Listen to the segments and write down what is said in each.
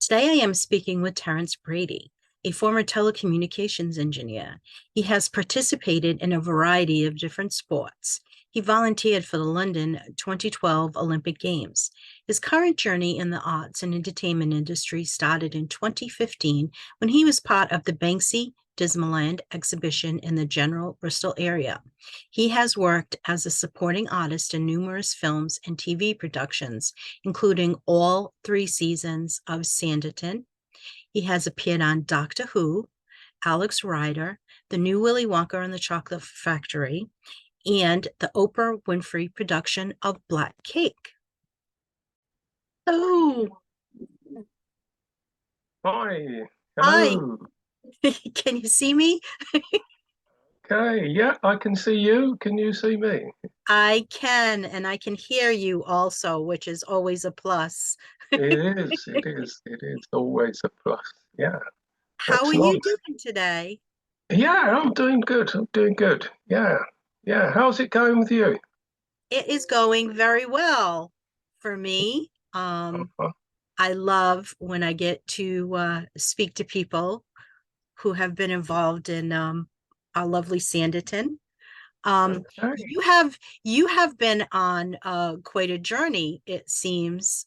Today I am speaking with Terence Brady, a former telecommunications engineer. He has participated in a variety of different sports. He volunteered for the London 2012 Olympic Games. His current journey in the arts and entertainment industry started in 2015 when he was part of the Banksy Dismaland exhibition in the general Bristol area. He has worked as a supporting artist in numerous films and TV productions, including all three seasons of Sanditon. He has appeared on Doctor Who, Alex Rider, The New Willy Wonka and the Chocolate Factory, and the Oprah Winfrey production of Black Cake. Oh, Hi, hi. hello. Can you see me? Okay, yeah, I can see you. Can you see me? I can, and I can hear you also, which is always a plus. It is always a plus. Yeah, How that's are you nice. doing today? Yeah, I'm doing good. I'm doing good. Yeah, yeah. How's it going with you? It is going very well for me. Uh-huh. I love when I get to speak to people who have been involved in our lovely Sanditon. Um, Okay. you have been on quite a journey, it seems,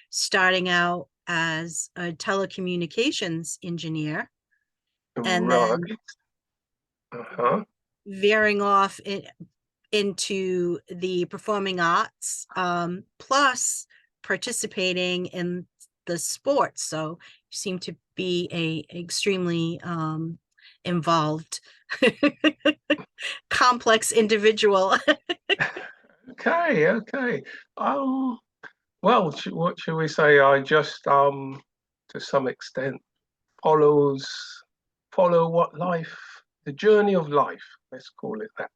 starting out as a telecommunications engineer and then Right. Uh-huh. veering off into the performing arts, plus participating in the sports. So you seem to be a extremely involved, complex individual. Okay, okay. Um, well, what shall we say? I just to some extent follows follow what life, the journey of life, let's call it that.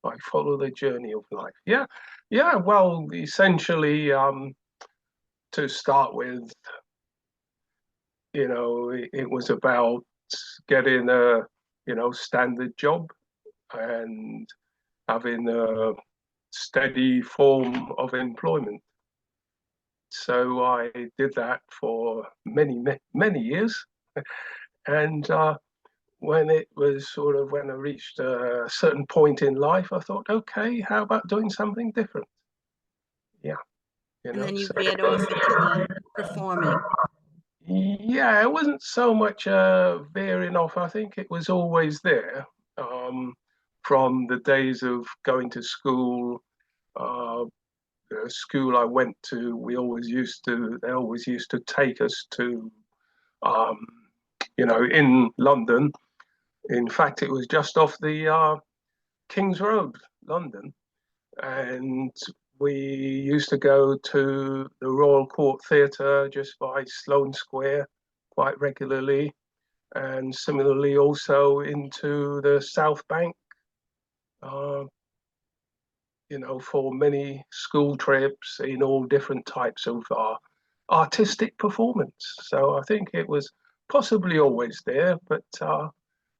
I follow the journey of life. Yeah, yeah. Well, essentially, to start with, it was about getting a, standard job and having a steady form of employment. So I did that for many years, and when I reached a certain point in life, I thought, okay, how about doing something different? Yeah, And then you so veered off into the performing. yeah, it wasn't so much veering off. I think it was always there from the days of going to school. Uh, the school I went to, they always used to take us to, um, in London. In fact, it was just off the King's Road, London, and we used to go to the Royal Court Theatre just by Sloane Square quite regularly, and similarly also into the South Bank, uh, for many school trips in all different types of artistic performance. So I think it was possibly always there, but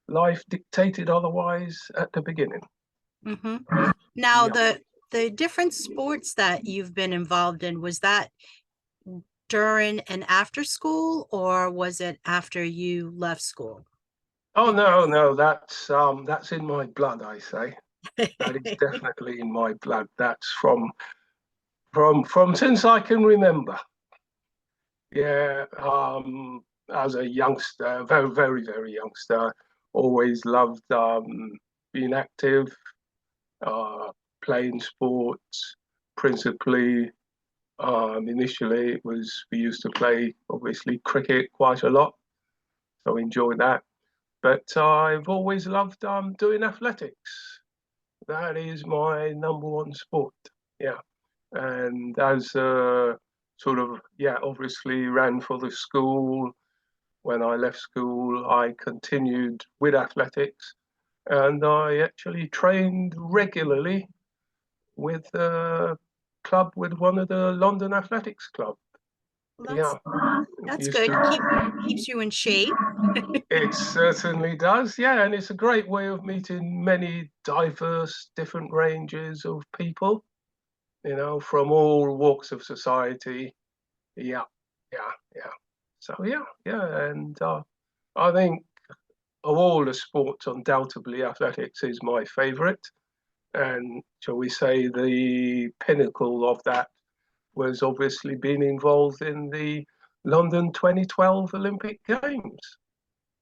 life dictated otherwise at the beginning. Hmm. Now, Yeah. the different sports that you've been involved in, was that during and after school, or was it after you left school? Oh no, no, that's in my blood, I say. That is definitely in my blood. That's from since I can remember. Yeah, as a youngster, very youngster, always loved being active, uh, playing sports. Principally, initially, we used to play obviously cricket quite a lot, so I enjoyed that. But I've always loved doing athletics. That is my number one sport. Yeah. And as yeah, obviously ran for the school. When I left school, I continued with athletics and I actually trained regularly with a club with one of the London Athletics Club. Well, Yeah. that's Used good. to Keeps you in shape. It certainly does, yeah, and it's a great way of meeting many diverse, different ranges of people, from all walks of society. Yeah, yeah, yeah. So yeah, and I think of all the sports, undoubtedly athletics is my favourite. And shall we say the pinnacle of that was obviously being involved in the London 2012 Olympic Games,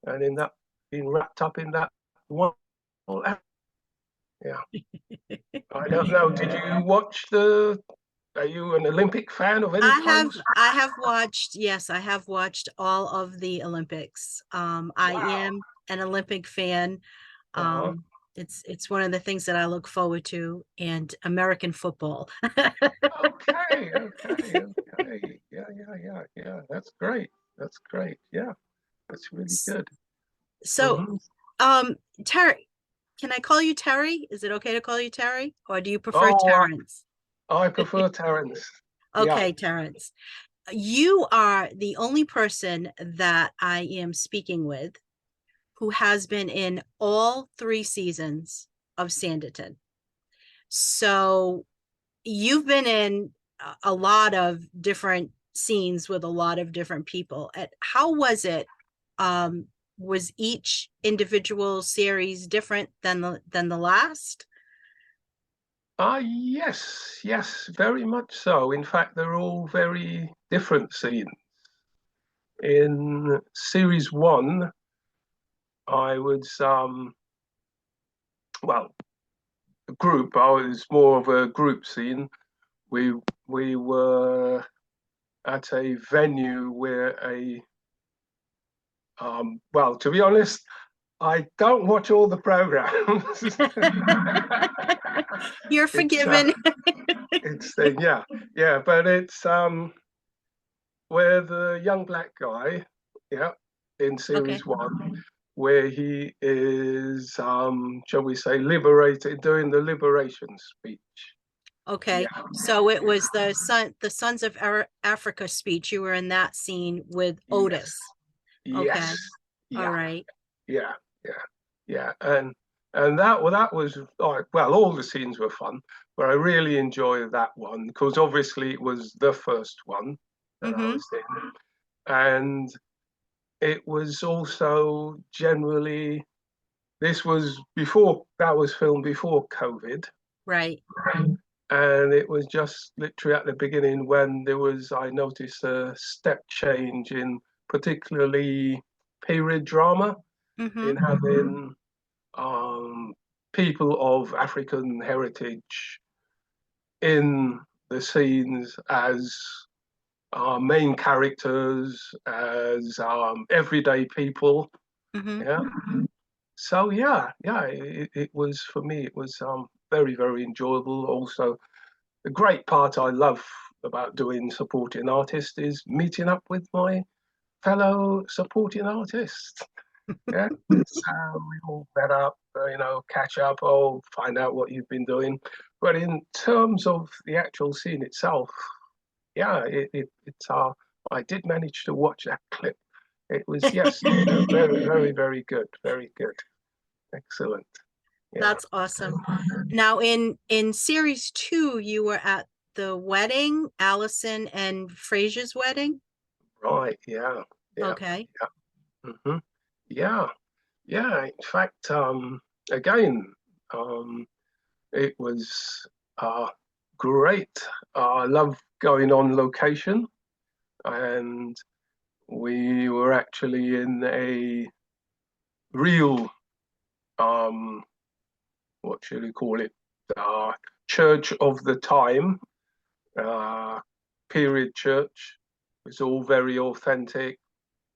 and in that being wrapped up in that one. Yeah, I don't know. Did you watch the? Are you an Olympic fan of any kind? I have watched, yes, I have watched all of the Olympics. I Wow. am an Olympic fan. Uh-huh. Um, it's one of the things that I look forward to, and American football. Okay. Yeah. That's great. That's great. Yeah, that's really good. So, Hmm. um, Terry, can I call you Terry? Is it okay to call you Terry, or do you prefer Oh, Terrence? I prefer Terence. Yeah. Okay, Terrence. You are the only person that I am speaking with who has been in all 3 seasons of Sanditon. So you've been in a lot of different scenes with a lot of different people. How was it? Was each individual series different than the last? Yes, very much so. In fact, they're all very different scenes. In series one, I was well, a group. I was more of a group scene. We we were at a venue where well, to be honest, I don't watch all the programs. You're it's forgiven. it's yeah, but it's where the young black guy, yeah, in Okay. series one, where he is, shall we say, liberated, doing the liberation speech. Okay. Yeah, So it was the Sons of Africa speech. You were in that scene with yes, Otis. yes, Okay. All yeah, right. yeah, yeah, yeah, and that was like, well, all the scenes were fun, but I really enjoyed that one because obviously it was the first one that I Mm-hmm. was in, and it was also generally this was before that was filmed before COVID, Right. and it was just literally at the beginning when there was I noticed a step change in particularly period drama Mm-hmm. in having um, people of African heritage in the scenes as main characters, as everyday people. Mm-hmm. Yeah. So it was for me. It was very enjoyable. Also, the great part I love about doing supporting artists is meeting up with my fellow supporting artists. Yeah, so we all met up, catch up, find out what you've been doing. But in terms of the actual scene itself, yeah, it's I did manage to watch that clip. It was yes, very good, very good, excellent. Yeah, That's awesome. Now in series 2, you were at the wedding, Allison and Fraser's wedding. right, yeah, Okay. hmm yeah, yeah. In fact, again, um, it was great. I love going on location, and we were actually in a real, um, what should we call it, church of the time, uh, period church. It's all very authentic,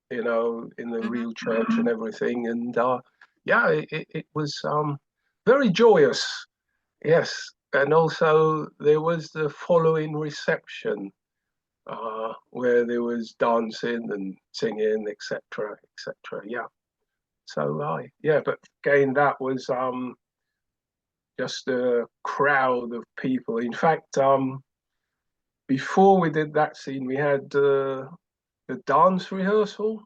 in the Mm-hmm. real church and everything. And yeah, it was very joyous. Yes. And also there was the following reception where there was dancing and singing, etc., etc. Yeah. So yeah, but again, that was just a crowd of people. In fact, before we did that scene, we had the dance rehearsal,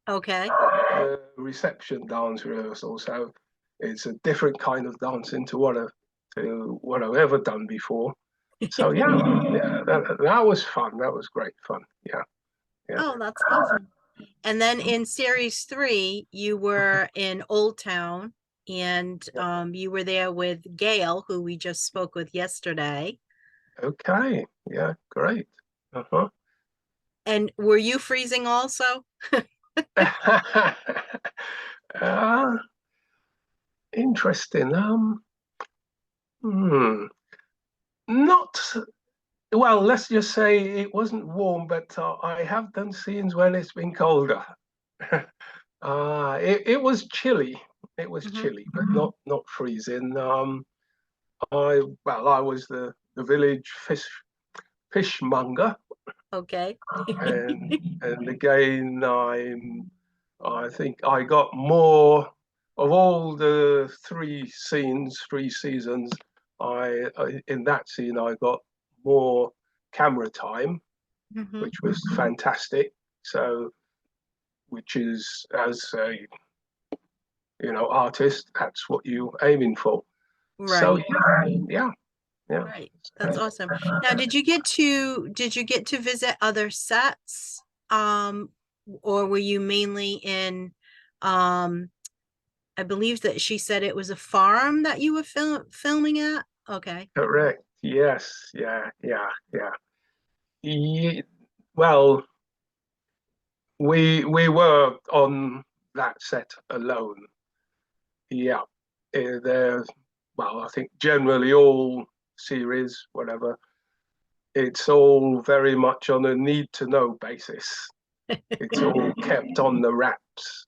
Okay. the reception dance rehearsal. So it's a different kind of dancing to what I've ever done before. So yeah, that was fun. That was great fun. Yeah, Yeah. Oh, that's awesome. And then in series three, you were in Old Town and you were there with Gail, who we just spoke with yesterday. Okay. Yeah. Great. Uh-huh. And were you freezing also? uh, Interesting. Hmm. Not well. Let's just say it wasn't warm, but I have done scenes when it's been colder. It was chilly. It was Hmm. chilly, but not freezing. I was the village fishmonger, Okay. and again I think I got more of all the three seasons. I in that scene I got more camera time, Hmm. which was fantastic. So, which is as a artist, that's what you're aiming for. So Right. yeah, yeah. Right. That's awesome. Now, did you get to visit other sets? Or were you mainly in I believe that she said it was a farm that you were filming at? Okay. Correct. Yes. Yeah. Yeah. Yeah. Well, we were on that set alone. Yeah. There's well, I think generally all series, whatever, it's all very much on a need to know basis. It's all kept on the wraps.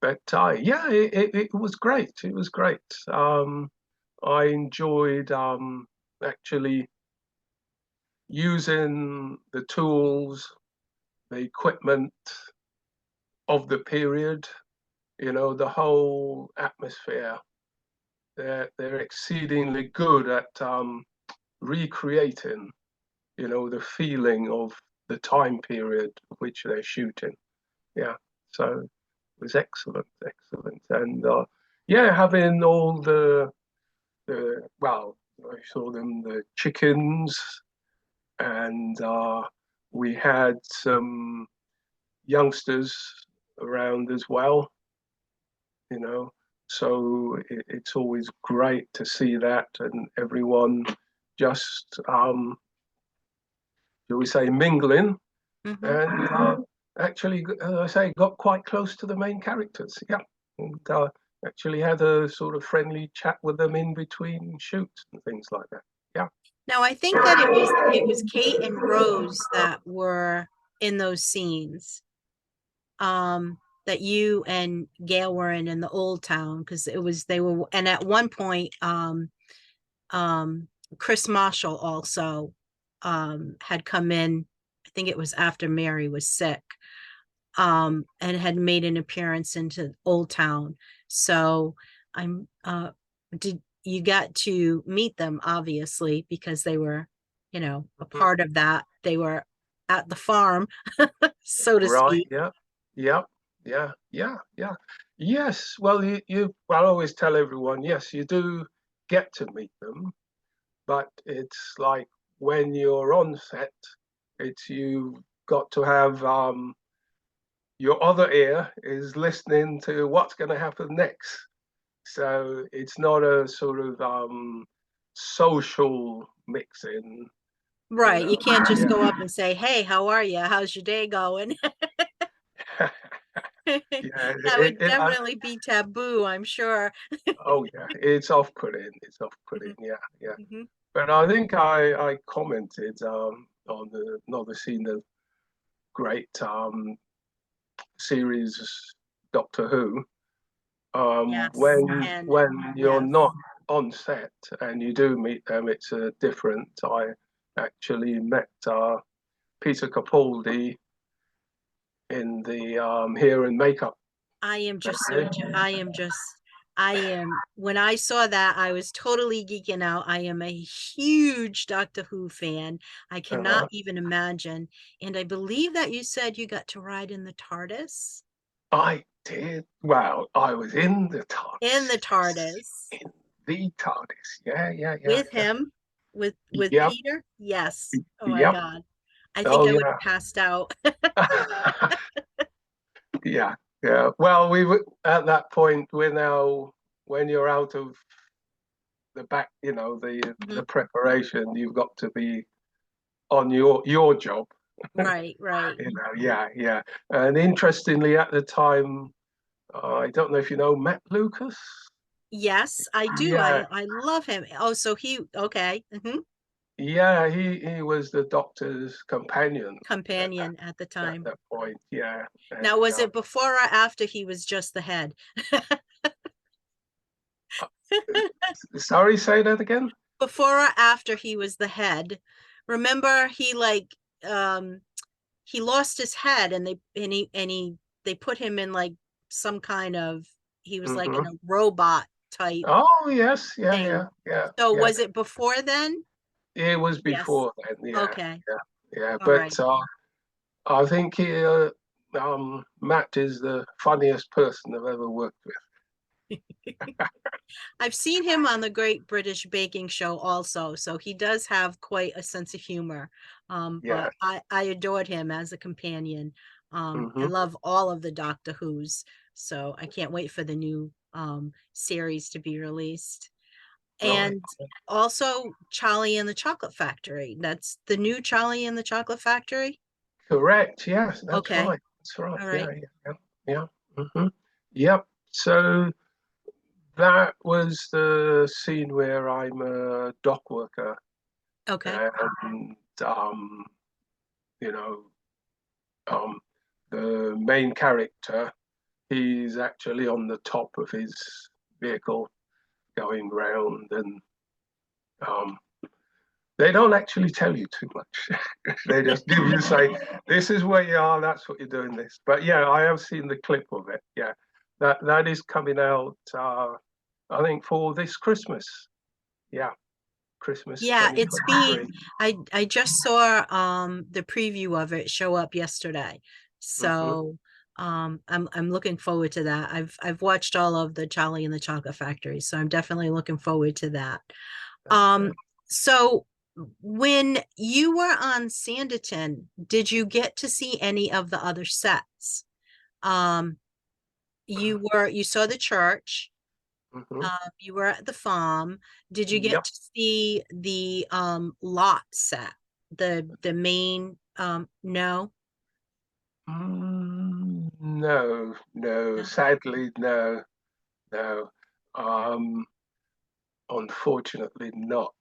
But yeah, it was great. It was great. I enjoyed actually using the tools, the equipment of the period, the whole atmosphere. They're exceedingly good at recreating, the feeling of the time period which they're shooting. Yeah, so it was excellent, excellent, and yeah, having all the well, I saw them the chickens, and we had some youngsters around as well, you know. So it's always great to see that, and everyone just, shall we say, mingling, Hmm. and actually, as I say, got quite close to the main characters. Yeah, and actually had a sort of friendly chat with them in between shoots and things like that. Yeah. Now, I think that it was Kate and Rose that were in those scenes. That you and Gail were in the Old Town because it was they were and at one point um Chris Marshall also had come in. I think it was after Mary was sick, and had made an appearance into Old Town. So I'm did you got to meet them obviously because they were, a Mhm. part of that. They were at the farm, so to Right. speak. Yeah. Yeah. Yeah. Yeah. Yeah. Yes. Well, well, I always tell everyone, yes, you do get to meet them, but it's like when you're on set, it's you've got to have your other ear is listening to what's going to happen next. So it's not a sort of social mixing, you Right. know. You can't just go Yeah. up and say, "Hey, how are you? How's your day going?" Yeah. That would definitely be taboo, I'm sure. Oh yeah, it's off-putting. It's off-putting. Mhm, Yeah, yeah. mhm. But I think I commented on another scene of great series Doctor Who. Yes. And When you're yes. not on set and you do meet them, it's a different. I actually met Peter Capaldi in the hair and makeup. I am just so I am just I am when I saw that I was totally geeking out. I am a huge Doctor Who fan. I cannot Uh, even imagine. And I believe that you said you got to ride in the TARDIS. I did. Well, I was in the In the TARDIS. Yes, TARDIS in the TARDIS. Yeah, yeah, yeah, with yeah. him with Yep, Peter. Yes. Oh my yep. God. I think Oh I would yeah. have passed out. Yeah, yeah. Well, we were at that point. We're now when you're out of the back, the Mhm. preparation. You've got to be on your job. Right, right. Yeah, yeah. And interestingly, at the time, I don't know if you know Matt Lucas. Yes, I do. Yeah, I love him. Oh, so he okay. yeah. He was the doctor's companion at Companion at the time. that point. Yeah, Now, and was it before or after he was just the head? uh, sorry, say that again. Before or after he was the head? Remember um he lost his head and they put him in like some kind of he was like in Hmm. a robot type Oh yes, yeah, thing. yeah, yeah, So yeah. was it before then? It was Yes. before then. Yeah, Okay. yeah, yeah. All But right. I think Matt is the funniest person I've ever worked with. I've seen him on the Great British Baking Show also, so he does have quite a sense of humor. Yeah. But I adored him as a companion. I Hmm. love all of the Doctor Who's, so I can't wait for the new series to be released. Right. And also Charlie and the Chocolate Factory. That's the new Charlie and the Chocolate Factory. Correct. Yes, that's Okay. right. That's right. All Yeah, right. yeah, yeah. Yeah. Yep. So that was the scene where I'm a dock worker, Okay. and you know, um, the main character, he's actually on the top of his vehicle going round, and um, they don't actually tell you too much. They just give you say, this is where you are, that's what you're doing this. But yeah, I have seen the clip of it. Yeah. That is coming out I think for this Christmas. Yeah, Christmas Yeah, it's being 2023. I just saw the preview of it show up yesterday. Hmm. So I'm looking forward to that. I've watched all of the Charlie and the Chocolate Factory, so I'm definitely looking forward to that. Okay. Um so when you were on Sanditon, did you get to see any of the other sets? You saw the church. Hmm. You were at the farm. Did you get Yep. to see the lot set? The main no? No, no, No. sadly, no, no. Um, Unfortunately not.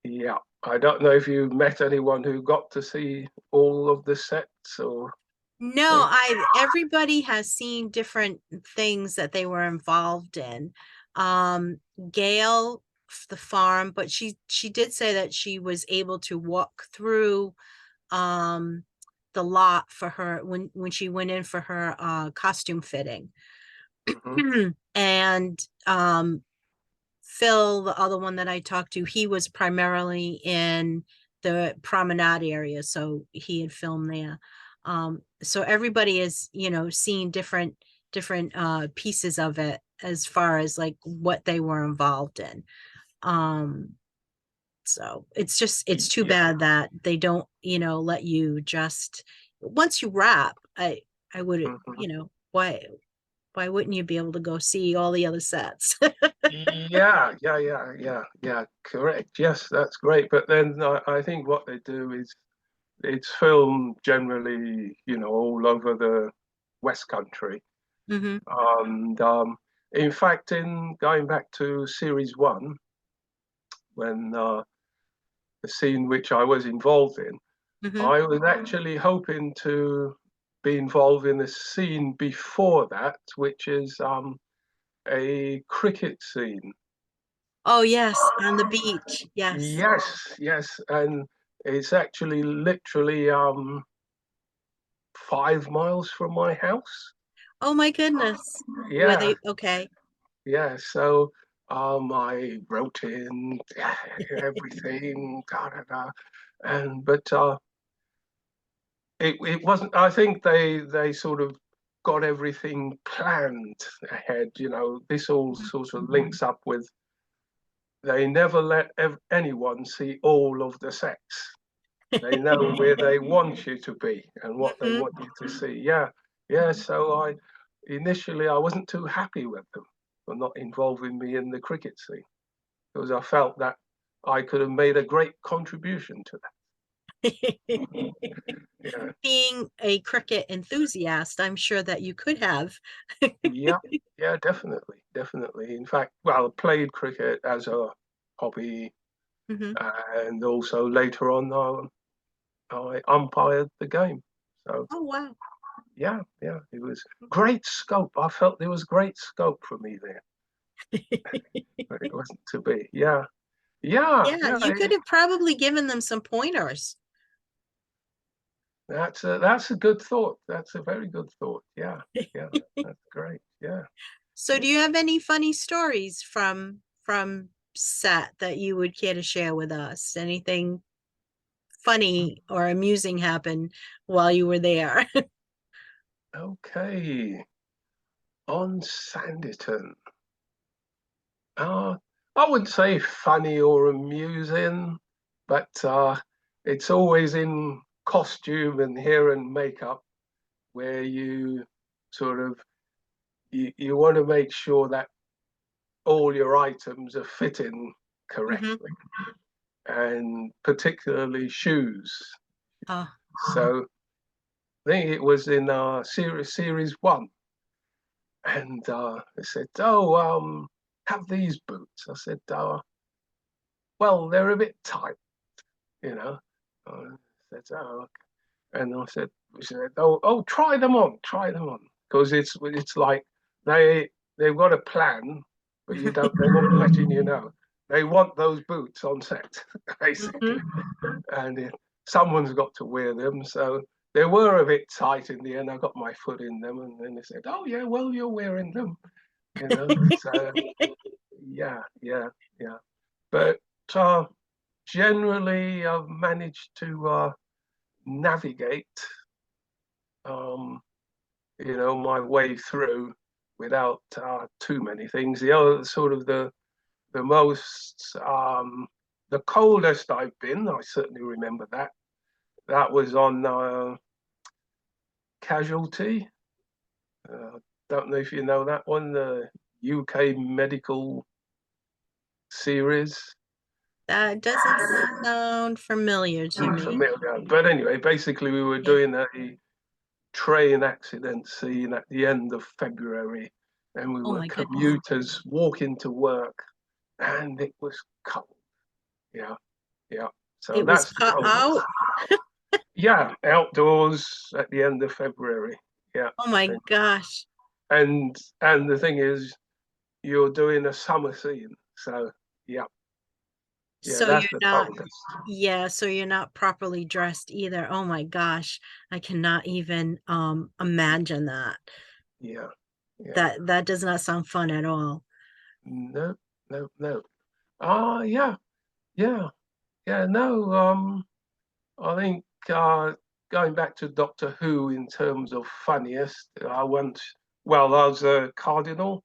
Yeah. I don't know if you met anyone who got to see all of the sets or No, eh? I everybody has seen different things that they were involved in. Gail, the farm, but she did say that she was able to walk through um the lot for her when she went in for her costume fitting. Mhm, And Phil, the other one that I talked to, he was primarily in the promenade area, so he had filmed there. So everybody is, seeing different pieces of it as far as like what they were involved in. Um, so it's too yeah. bad that they don't, let you just once you wrap, I would, Mhm. why wouldn't you be able to go see all the other sets? Yeah, yeah, yeah, yeah, yeah, correct. Yes, that's great. But then I think what they do is it's filmed generally, all over the West Country. Hmm. And in fact, in going back to series one, when the scene which I was involved in, Hmm. I was actually hoping to be involved in a scene before that, which is a cricket scene. Oh yes, on the beach. Yes. Yes, yes, and it's actually literally 5 miles from my house. Oh my goodness. Were Yeah, they okay? yeah. So I wrote in everything, da, da, da. And but it wasn't. I think they sort of got everything planned ahead. This all Mhm. sort of links up with they never let anyone see all of the sets. They know where they want you to be and what they Hmm. want you to see. Yeah, yeah. So initially I wasn't too happy with them for not involving me in the cricket scene because I felt that I could have made a great contribution to that. Yeah, Being a cricket enthusiast, I'm sure that you could have. yeah, yeah, definitely, definitely. In fact, well, I played cricket as a hobby, Hmm. and also later on, I umpired the game. So Oh, wow. yeah, yeah, it was great scope. I felt there was great scope for me there, but it wasn't to be. Yeah, yeah, Yeah, yeah. you could have probably given them some pointers. That's a good thought. That's a very good thought. Yeah, yeah, that's great. Yeah, So yeah. do you have any funny stories from set that you would care to share with us? Anything funny or amusing happen while you were there? Okay, on Sanditon. Uh, I wouldn't say funny or amusing, but it's always in costume and hair and makeup where you sort of you want to make sure that all your items are fitting Hmm. correctly, and particularly shoes. Oh, So I think it was in series one, and they said, "Oh, have these boots." I said, "Well, they're a bit tight, you know." I said, "Oh," and I said, she said, "Oh, try them on, because it's like they they've got a plan, but you don't. They're not letting you know. They want those boots on set, basically, hmm. and someone's got to wear them. So they were a bit tight in the end. I got my foot in them, and then they said, "Oh yeah, well you're wearing them, you know." So yeah, yeah, yeah. But uh, generally, I've managed to navigate, um, my way through without too many things. The other sort of the most the coldest I've been, I certainly remember that. That was on Casualty. Don't know if you know that one, the UK medical series. That doesn't sound familiar to me. Familiar. But anyway, basically we were Yeah. doing a train accident scene at the end of February, and we Oh were my goodness. commuters walking to work, and it was cold. Yeah, yeah. So It was that's the hot coldest. out. Yeah, outdoors at the end of February. Yeah, Oh my and gosh. and the thing is, you're doing a summer scene, so yeah, yeah, So that's you're the not, coldest. yeah, so you're not properly dressed either. Oh my gosh. I cannot even imagine that. Yeah, yeah. That does not sound fun at all. No, no, no. Yeah, yeah, yeah. No, I think going back to Doctor Who in terms of funniest, I was a cardinal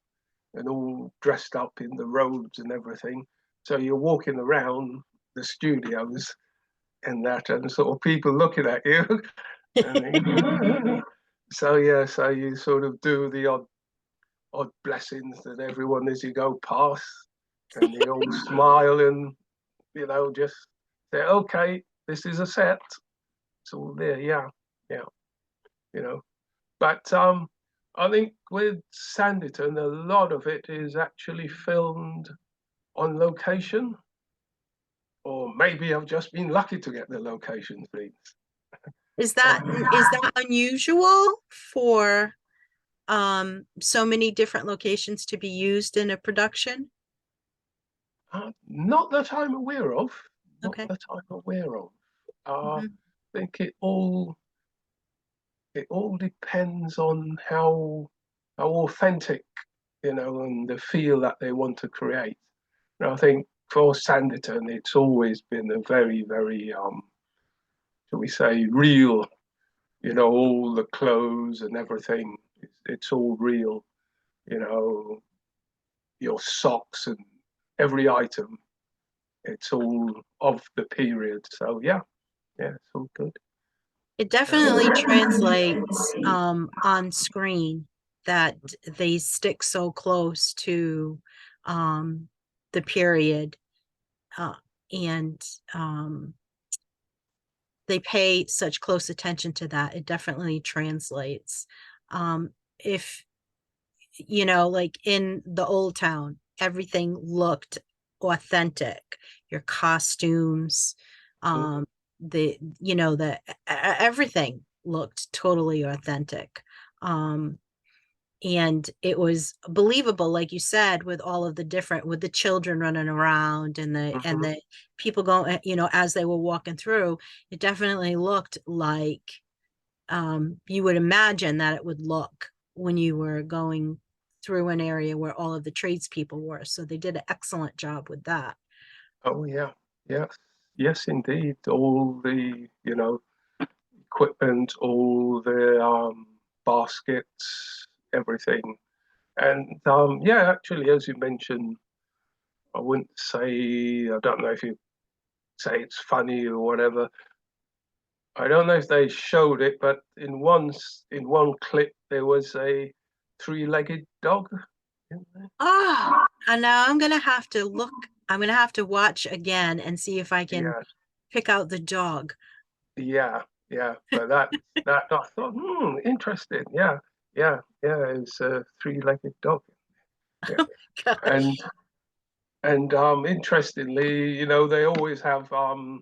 and all dressed up in the robes and everything. So you're walking around the studios and that, and sort of people looking at you. And so yeah, so you sort of do the odd blessings that everyone as you go past, and they all smile and just say, "Okay, this is a set." It's all there. Yeah, yeah, you know. But I think with Sanditon, a lot of it is actually filmed on location, or maybe I've just been lucky to get the location things. Is that unusual for so many different locations to be used in a production? Not that I'm aware of. Not Okay. that I'm aware of. I Hmm. think it all depends on how authentic, and the feel that they want to create. And I think for Sanditon, it's always been a very, very, shall we say, real. All the clothes and everything. It's all real. You know, your socks and every item. It's all of the period. So yeah, Yeah, it's all good. It Yeah. definitely translates on screen that they stick so close to um, the period, uh, and um, they pay such close attention to that. It definitely translates. If like in the old town, everything looked authentic. Your costumes, Mhm. the everything looked totally authentic. Um, and it was believable, like you said, with all of the different, with the children running around and Mhm. the people going, as they were walking through. It definitely looked like you would imagine that it would look when you were going through an area where all of the tradespeople were. So they did an excellent job with that. Oh yeah, yes, yes, indeed. All the equipment, all the baskets, everything, and yeah, actually, as you mentioned, I wouldn't say I don't know if you say it's funny or whatever. I don't know if they showed it, but in one clip there was a three-legged dog in there. Oh, and now I'm gonna have to look. I'm gonna have to watch again and see if I can Yeah, pick out the dog. yeah, yeah. But that I thought, interesting. Yeah, yeah, yeah. It's a three-legged dog. Yeah, and Gosh. interestingly, they always have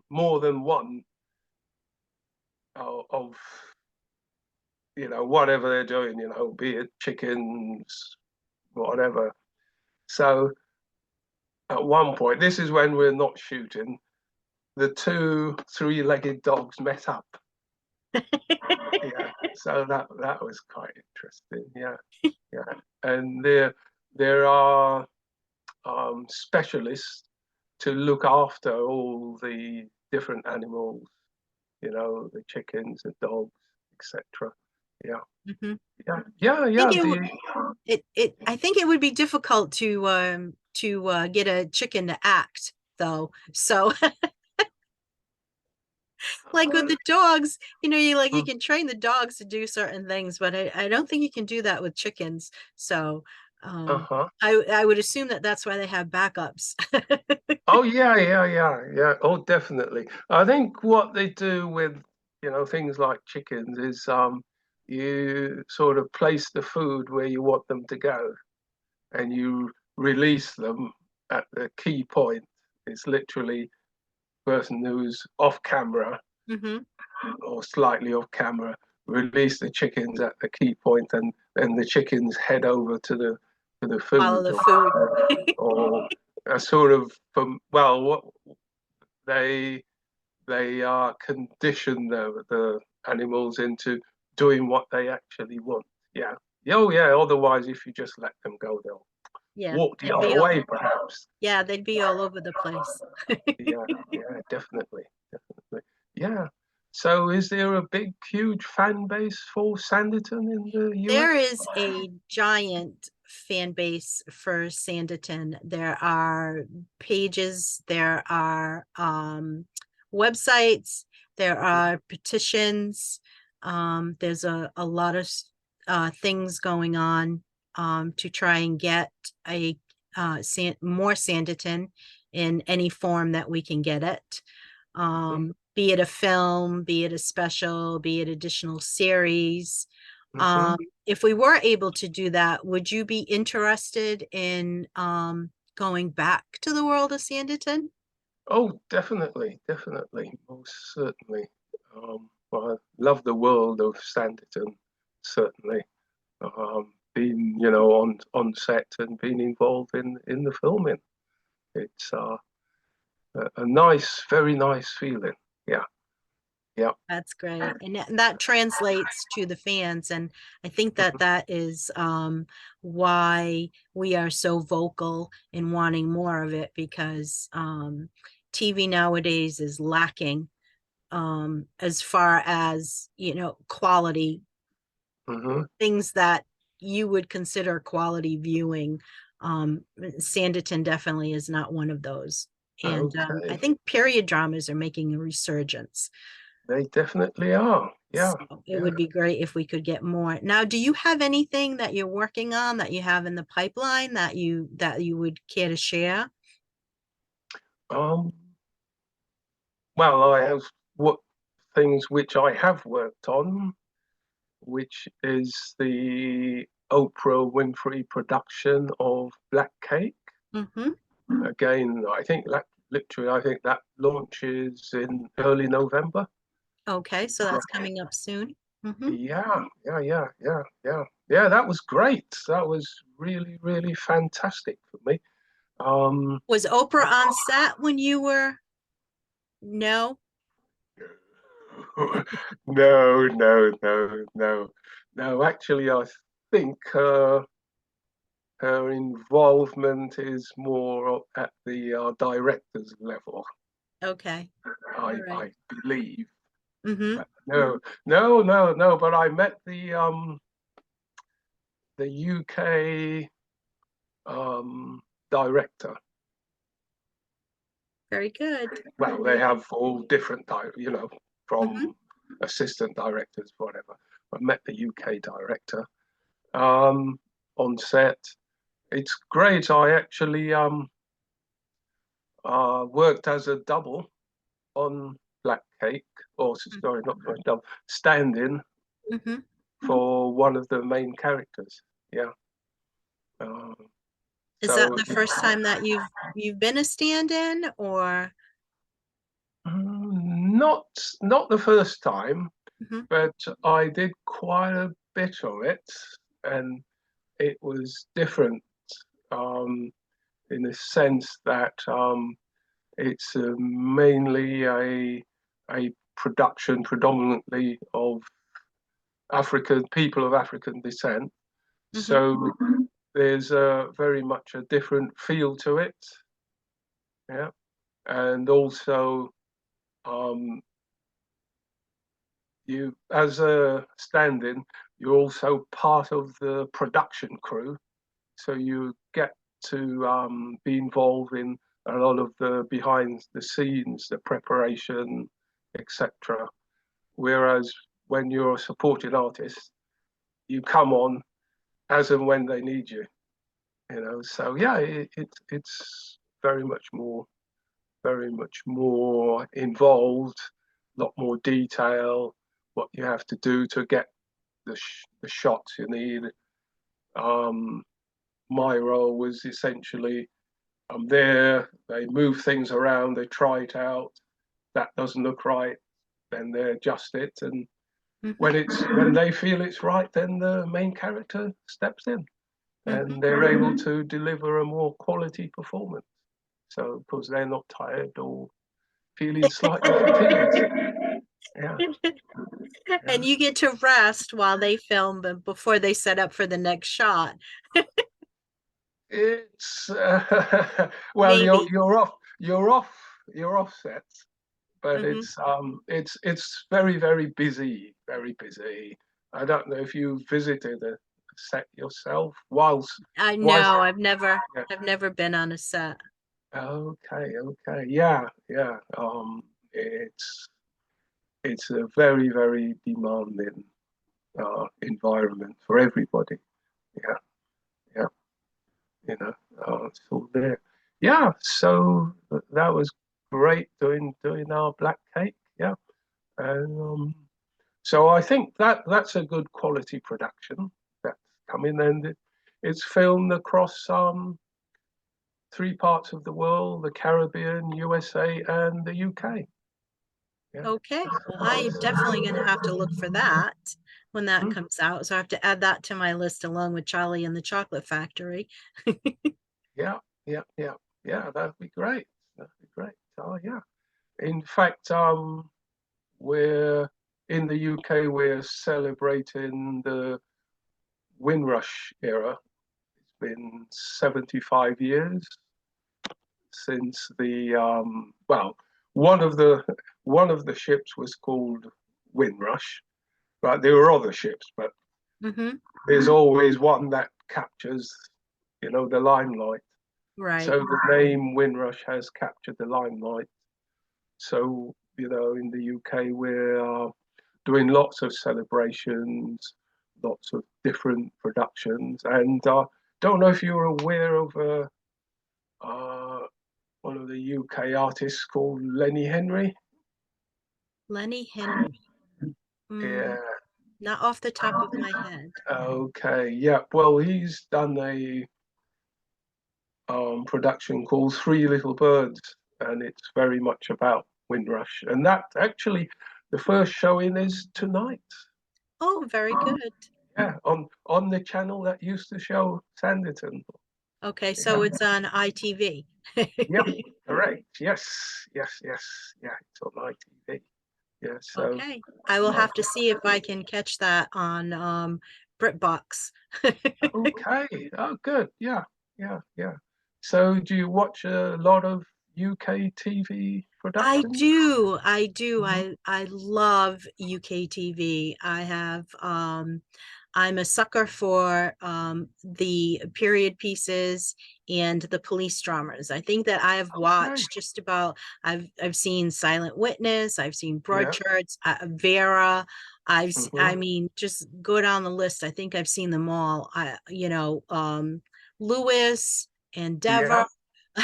more than one of whatever they're doing. Be it chickens, whatever. So at one point, this is when we're not shooting. The two three-legged dogs met up. Yeah, so that was quite interesting. Yeah, yeah, and there are specialists to look after all the different animals. The chickens, the dogs, etc. Yeah, Mhm. yeah, yeah, I think yeah. The I think it would be difficult to get a chicken to act though. So like with the dogs, you can train the dogs to do certain things, but I don't think you can do that with chickens. So uh-huh. I would assume that that's why they have backups. Oh yeah, yeah, yeah, yeah. Oh, definitely. I think what they do with, things like chickens is you sort of place the food where you want them to go and you release them at the key point. It's literally person who's off camera Hmm. or slightly off camera, release the chickens at the key point and then the chickens head over to the Follow food the food. or a sort of well what they condition the animals into doing what they actually want. Yeah. Oh, yeah. Otherwise, if you just let them go, they'll Yeah, walk the they'd other be all way, perhaps. yeah, they'd be all over the place. Yeah. Yeah. Definitely. Definitely. Yeah. So, is there a big, huge fan base for Sanditon in the US? There is a giant fan base for Sanditon. There are pages, there are websites, there are petitions. There's a lot of things going on to try and get more Sanditon in any form that we can get it. Mm-hmm. Be it a film, be it a special, be it additional series. Mm-hmm. If we were able to do that, would you be interested in going back to the world of Sanditon? Oh, definitely. Definitely. Most certainly. Well, I love the world of Sanditon, certainly. Been on set and been involved in the filming. It's a nice, very nice feeling. Yeah, yeah. That's great. And that translates to the fans. And I think that that is why we are so vocal in wanting more of it, because TV nowadays is lacking as far as, quality, Hmm. things that you would consider quality viewing. Sanditon definitely is not one of those. And I Okay. think period dramas are making a resurgence. they definitely are. Yeah, So it yeah. would be great if we could get more. Now, do you have anything that you're working on that you have in the pipeline that you would care to share? Um, well, I have what things which I have worked on, which is the Oprah Winfrey production of Black Cake. Hmm. Again, I think that launches in early November. Okay, so that's coming up soon. Hmm. Yeah, yeah, yeah, yeah, yeah, yeah. That was great. That was really, really fantastic for me. Um, Was Oprah on set when you were? No. no, no, no, no, no. Actually, I think her involvement is more at the director's level. Okay. All right. I believe. Hmm. But no, no, no, no. But I met the UK director. Very good. Well, they have all different, Hmm. from assistant directors, whatever. I met the UK director on set. It's great. I actually worked as a double on Black Cake, or sorry, not a double, stand-in Hmm. for one of the main characters. Yeah. Um, Is that so the first time that you've been a stand-in or? not not the first time, Mhm. but I did quite a bit of it, and it was different um, in the sense that it's mainly a production predominantly of African people of African descent. Mhm. So there's a very much a different feel to it. Yeah, and also um, you as a stand-in, you're also part of the production crew, so you get to be involved in a lot of the behind the scenes, the preparation, etc. Whereas when you're a supporting artist, you come on as and when they need you, you know. So yeah, it's very much more involved, a lot more detail, what you have to do to get the shots you need. Um, my role was essentially I'm there, they move things around, they try it out. That doesn't look right, then they adjust it. And Mhm. when they feel it's right, then the main character steps in Mhm. and they're able to deliver a more quality performance. So because they're not tired or feeling slightly fatigued. Yeah, And yeah. you get to rest while they film before they set up for the next shot. It's well, Maybe. you're offset, but Hmm. it's very busy, very busy. I don't know if you visited a set yourself. I Whilst know yeah. I've never been on a set. Okay, okay, yeah, yeah. It's a very demanding environment for everybody. Yeah, yeah. You know, it's all there. Yeah, so that was great doing our black cake. Yeah, and so I think that's a good quality production that's coming, and it's filmed across three parts of the world: the Caribbean, USA, and the UK. Yeah. Okay. Well, I am definitely going to have to look for that when that Mhm. comes out. So I have to add that to my list along with Charlie and the Chocolate Factory. Yeah, yeah, yeah, yeah. That'd be great. That'd be great. Oh yeah. In fact, we're in the UK. We're celebrating the Windrush era. It's been 75 years since the one of the one of the ships was called Windrush, but there were other ships, but Hmm. there's always one that captures, the limelight. Right. So the name Windrush has captured the limelight. So in the UK, we're doing lots of celebrations, lots of different productions. And don't know if you're aware of uh, one of the UK artists called Lenny Henry. Lenny Henry. Yeah. Mm, not off the top of my head. Okay. Yeah. Well, he's done a production called Three Little Birds, and it's very much about Windrush. And that actually, the first showing is tonight. Oh, very good. Yeah, on the channel that used to show Sanditon. Okay, Yeah. so it's on ITV. Yep. Correct. Yes. Yes. Yes. Yeah. It's on ITV. Yeah. So. Okay, I will have to see if I can catch that on BritBox. Okay. Oh, good. Yeah. Yeah. Yeah. So, do you watch a lot of UK TV I productions? do. I do. Mhm. I love UK TV. I'm a sucker for the period pieces and the police dramas. I think that I have Okay. watched just about I've seen Silent Witness, I've seen Yeah. Broadchurch, Vera. I Hmm. mean, just go down the list. I think I've seen them all. Lewis, Endeavor. Yeah.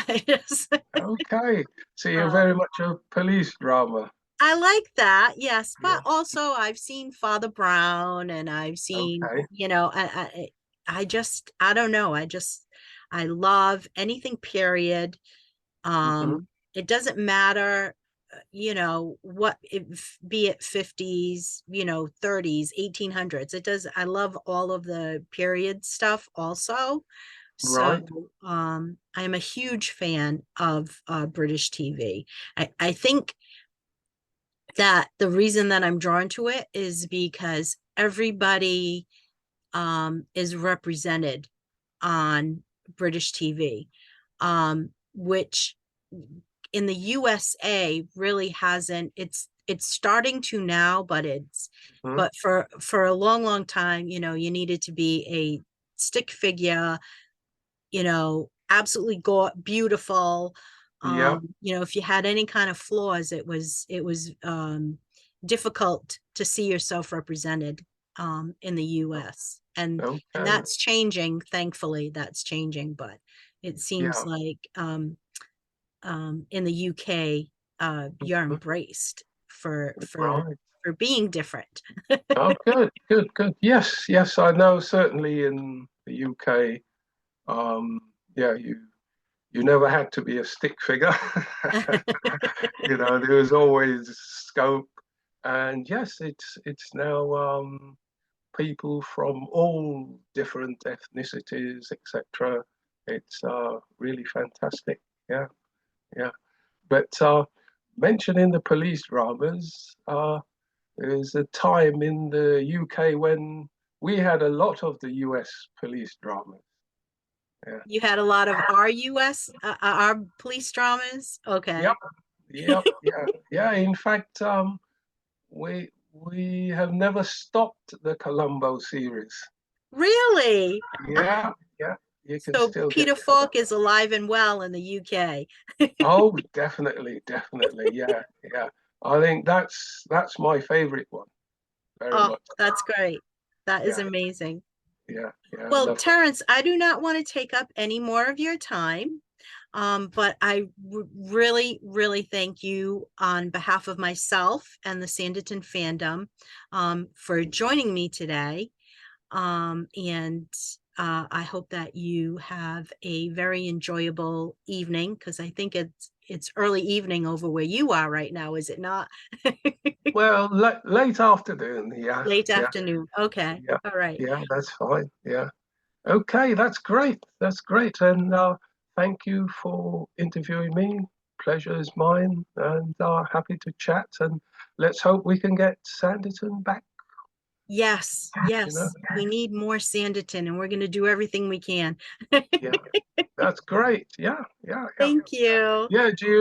I just Okay. So you're very um much a police drama. I like that, yes, but Yeah. also I've seen Father Brown and I've seen, Okay. I don't know, I love anything period. Hmm. It doesn't matter, what be it 50s, 30s, 1800s. It does. I love all of the period stuff also. So, Right. I am a huge fan of British TV. I think that the reason that I'm drawn to it is because everybody is represented on British TV, which in the USA really hasn't. It's starting to now, but Hmm. for a long, long time, you needed to be a stick figure, absolutely beautiful. Yeah. If you had any kind of flaws, it was difficult to see yourself represented in the US. And Okay. that's changing, thankfully, that's changing, but it seems Yeah. like in the UK, you're Mhm. embraced Right. for being different. Oh, good, good, good. Yes, yes, I know certainly in the UK, yeah, you never had to be a stick figure. There was always scope. And yes, it's now people from all different ethnicities, etc. It's really fantastic. Yeah, yeah. But mentioning the police dramas, there was a time in the UK when we had a lot of the US police dramas. Yeah. You had a lot of our police dramas. Yep. Okay. Yep. Yeah. Yeah. In fact, we have never stopped the Columbo series. Really? Yeah. Yeah. You can So still get Peter Falk is alive and well in the UK. Oh, definitely, definitely. Yeah, yeah. I think that's my favorite one, very Oh, much. that's great. That is Yeah, amazing. yeah, yeah. Well, Love it. Terence, I do not want to take up any more of your time. But really, really thank you on behalf of myself and the Sanditon fandom for joining me today. And I hope that you have a very enjoyable evening because I think it's early evening over where you are right now, is it not? Well, late afternoon. Yeah, Late yeah, afternoon. Okay. yeah, All right. yeah. That's fine. Yeah. Okay, that's great. That's great. And thank you for interviewing me. Pleasure is mine, and happy to chat. And let's hope we can get Sanditon back. Yes, You know. yes. We need more Sanditon and we're going to do everything we can. Yeah, that's great. Yeah, yeah, yeah. Thank you. Yeah, do you